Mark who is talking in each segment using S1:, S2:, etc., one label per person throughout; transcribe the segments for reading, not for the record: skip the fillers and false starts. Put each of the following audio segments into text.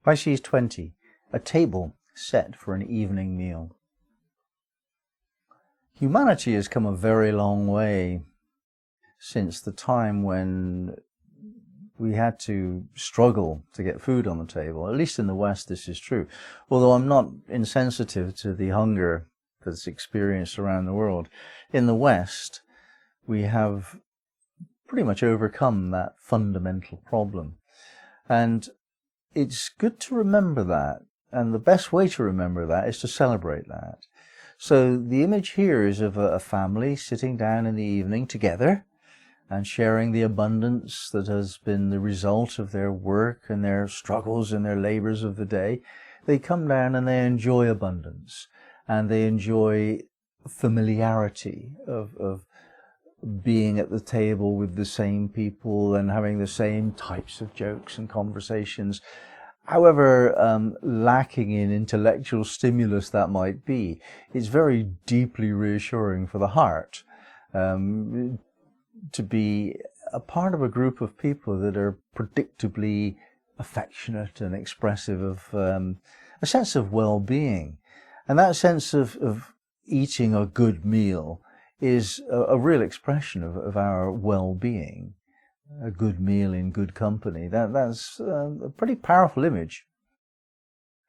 S1: Pisces 20, a table set for an evening meal. Humanity has come a very long way since the time when we had to struggle to get food on the table. At least in the West this is true. Although I'm not insensitive to the hunger that's experienced around the world. In the West, we have pretty much overcome that fundamental problem. And it's good to remember that. And the best way to remember that is to celebrate that. So the image here is of a family sitting down in the evening together and sharing the abundance that has been the result of their work and their struggles and their labors of the day. They come down and they enjoy abundance, and they enjoy familiarity of being at the table with the same people and having the same types of jokes and conversations. However lacking in intellectual stimulus that might be, it's very deeply reassuring for the heart to be a part of a group of people that are predictably affectionate and expressive of a sense of well-being. And that sense of eating a good meal is a real expression of our well-being. A good meal in good company. That's a pretty powerful image.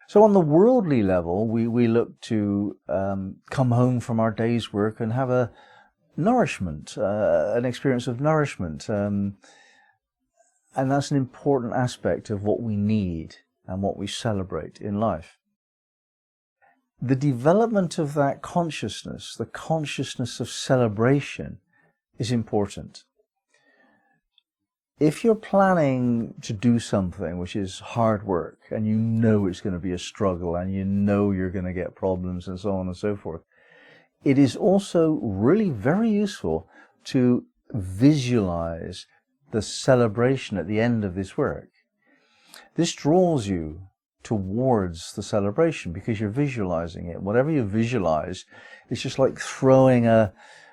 S1: So on the worldly level, we look to come home from our day's work and have a nourishment, an experience of nourishment. And that's an important aspect of what we need and what we celebrate in life. The development of that consciousness, the consciousness of celebration, is important. If you're planning to do something which is hard work, and you know it's going to be a struggle, and you know you're going to get problems and so on and so forth, it is also really very useful to visualize the celebration at the end of this work. This draws you towards the celebration because you're visualizing it. Whatever you visualize, it's just like throwing an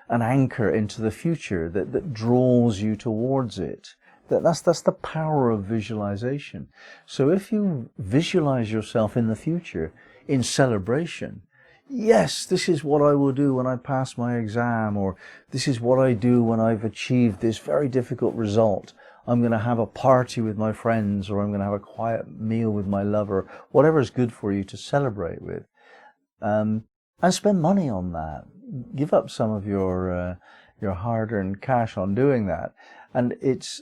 S1: anchor into the future that draws you towards it. That's the power of visualization. So if you visualize yourself in the future in celebration, yes, this is what I will do when I pass my exam, or this is what I do when I've achieved this very difficult result. I'm going to have a party with my friends, or I'm going to have a quiet meal with my lover, whatever is good for you to celebrate with. And spend money on that. Give up some of your hard-earned cash on doing that. And it's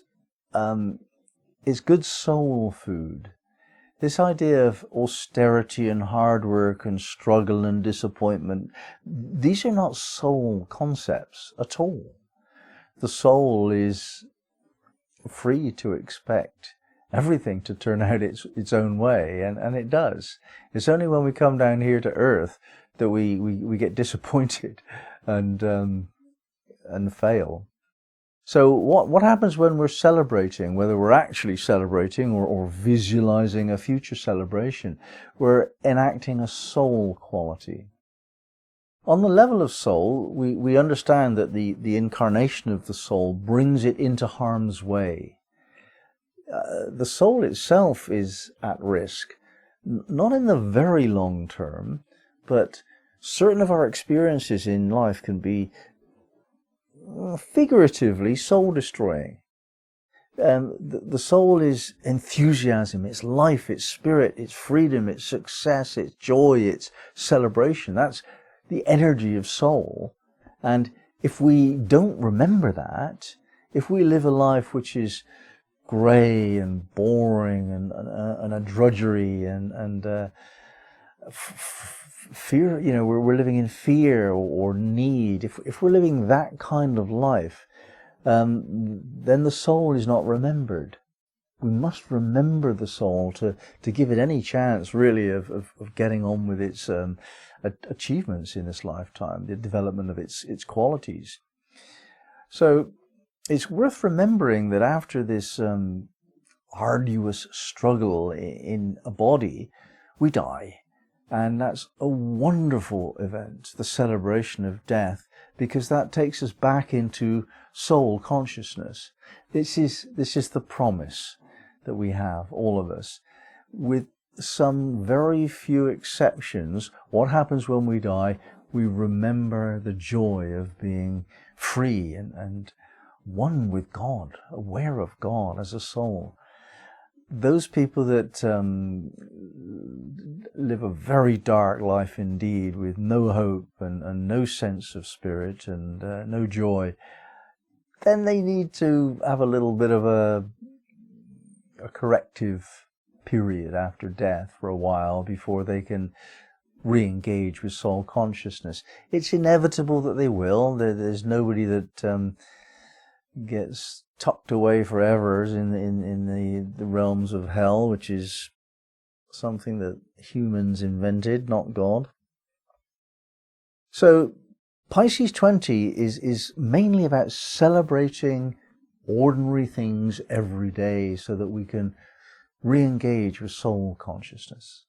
S1: good soul food. This idea of austerity and hard work and struggle and disappointment, these are not soul concepts at all. The soul is free to expect everything to turn out its own way, and it does. It's only when we come down here to earth that we get disappointed and fail. So what happens when we're celebrating, whether we're actually celebrating or visualizing a future celebration? We're enacting a soul quality. On the level of soul, we understand that the incarnation of the soul brings it into harm's way. The soul itself is at risk, not in the very long term, but certain of our experiences in life can be figuratively soul-destroying. The soul is enthusiasm, it's life, it's spirit, it's freedom, it's success, it's joy, it's celebration. That's the energy of soul. And if we don't remember that, if we live a life which is grey and boring and a drudgery and fear, we're living in fear or need. If we're living that kind of life, then the soul is not remembered. We must remember the soul to give it any chance, really, of getting on with its achievements in this lifetime, the development of its qualities. So it's worth remembering that after this arduous struggle in a body, we die. And that's a wonderful event, the celebration of death, because that takes us back into soul consciousness. This is the promise that we have, all of us. With some very few exceptions, what happens when we die? We remember the joy of being free and one with God, aware of God as a soul. Those people that live a very dark life indeed, with no hope and no sense of spirit and no joy, then they need to have a little bit of a corrective period after death for a while before they can re-engage with soul consciousness. It's inevitable that they will. There's nobody that gets tucked away forever in the realms of hell, which is something that humans invented, not God. So Pisces 20 is mainly about celebrating ordinary things every day so that we can re-engage with soul consciousness.